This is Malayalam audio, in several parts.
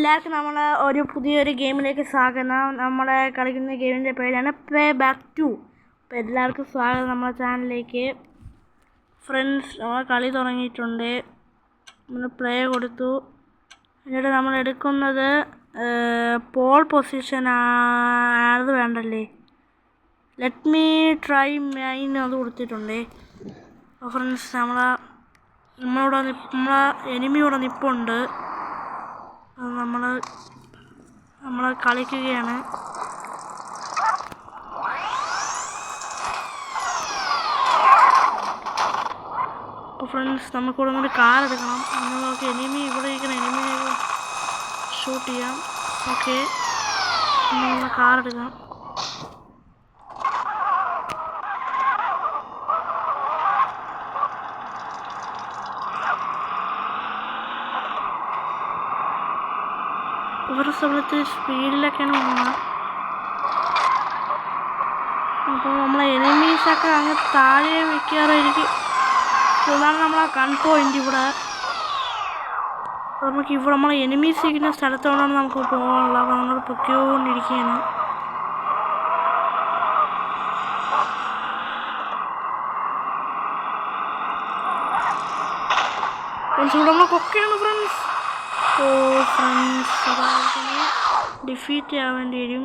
എല്ലാവർക്കും നമ്മളെ ഒരു പുതിയൊരു ഗെയിമിലേക്ക് സ്വാഗതം. നമ്മളെ കളിക്കുന്ന ഗെയിമിൻ്റെ പേരാണ് പ്ലേ ബാക്ക് 2. അപ്പോൾ എല്ലാവർക്കും സ്വാഗതം നമ്മളെ ചാനലിലേക്ക്. ഫ്രണ്ട്സ്, നമ്മൾ കളി തുടങ്ങിയിട്ടുണ്ട്. നമ്മൾ പ്ലേ കൊടുത്തു. എന്നിട്ട് നമ്മൾ എടുക്കുന്നത് പോൾ പൊസിഷൻ അത് വേണ്ടല്ലേ, ലെറ്റ് മീ ട്രൈ മൈൻ അത് കൊടുത്തിട്ടുണ്ട്. അപ്പോൾ ഫ്രണ്ട്സ്, നമ്മളെ എനിമിയോടെ നിപ്പുണ്ട്. നമ്മൾ കളിക്കുകയാണ്. അപ്പോൾ ഫ്രണ്ട്സ്, നമുക്കിവിടെ നിന്നൊരു കാർ എടുക്കണം. നമുക്ക് എനിമി ഇവിടെ ഇരിക്കണം, എനിമിനെ ഷൂട്ട് ചെയ്യാം. ഓക്കെ, നമ്മൾ കാർ എടുക്കാം. ഒരു സ്ഥലത്ത് സ്പീഡിലൊക്കെയാണ് പോകുന്നത്. അപ്പോൾ നമ്മളെ എനിമീസൊക്കെ അങ്ങ് താഴെ വയ്ക്കാറായിരിക്കും. ഇതാണ് നമ്മളെ ഗൺ പോയിന്റ്. ഇവിടെ നമ്മളെ എനിമീസ് ഇരിക്കുന്ന സ്ഥലത്തോടാണ് നമുക്ക് പോകാനുള്ളത്. അപ്പോൾ നമ്മൾ പൊക്കിക്കൊണ്ടിരിക്കുകയാണ്. ഇവിടെ നമ്മൾ കൊക്കയാണ് ഫ്രണ്ട്സ്. ഡിഫീറ്റ് ചെയ്യാൻ വേണ്ടി വരും.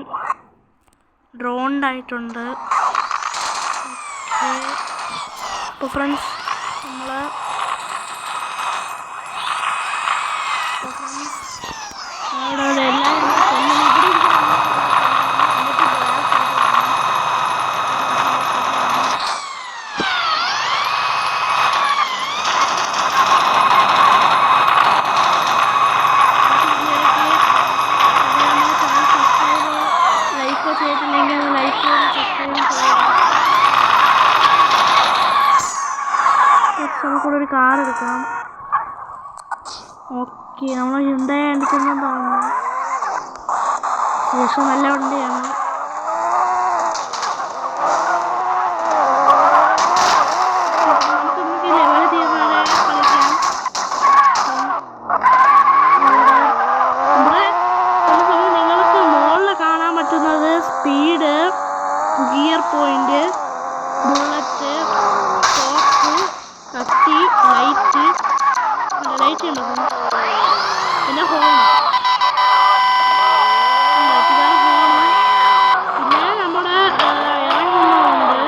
ഡ്രോണ്ടായിട്ടുണ്ട്. അപ്പോൾ ഫ്രണ്ട്സ്, നമുക്കൊരു കാർ എടുക്കാം. ഓക്കെ, നമ്മൾ ഹ്യുണ്ടായി എടുക്കുന്നെന്ന് തോന്നുന്നു. ശേഷം നല്ല വണ്ടിയാണ്. നമുക്ക് ലെവൽ തീർന്നാലേ കളിക്കാം. നിങ്ങൾക്ക് മുകളിൽ കാണാൻ പറ്റുന്നത് speed, gear point, bullet, top, കത്തി, ലൈറ്റ് ഉണ്ട്. പിന്നെ ഹോൺ, പിന്നെ നമ്മുടെ ഇറങ്ങുന്നുണ്ട്.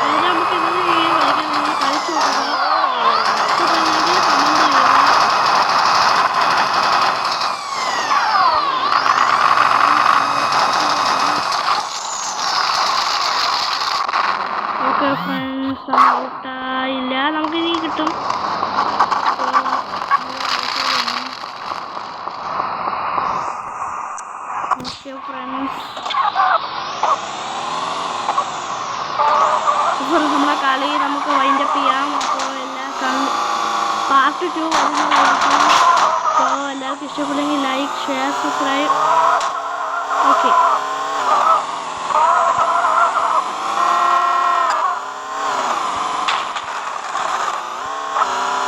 അതിൽ നമുക്ക് എന്തെങ്കിലും ചെയ്യാൻ കളിക്കാൻ നമ്മൾ കളിച്ചു നോക്കുക. ഓക്കെ ഫ്രണ്ട്സ്, ഔട്ടായില്ല. നമുക്കിനി കിട്ടും. ഓക്കെ ഫ്രണ്ട്സ്, നമ്മളെ കളി നമുക്ക് വൈൻഡപ്പ് ചെയ്യാം. അപ്പോൾ പാർട്ട് 2 വരുന്നതായിരിക്കും. അപ്പോൾ എല്ലാവർക്കും ഇഷ്ടപ്പെടുമെങ്കിൽ ലൈക്ക്, ഷെയർ, സബ്സ്ക്രൈബ്. ഓക്കെ.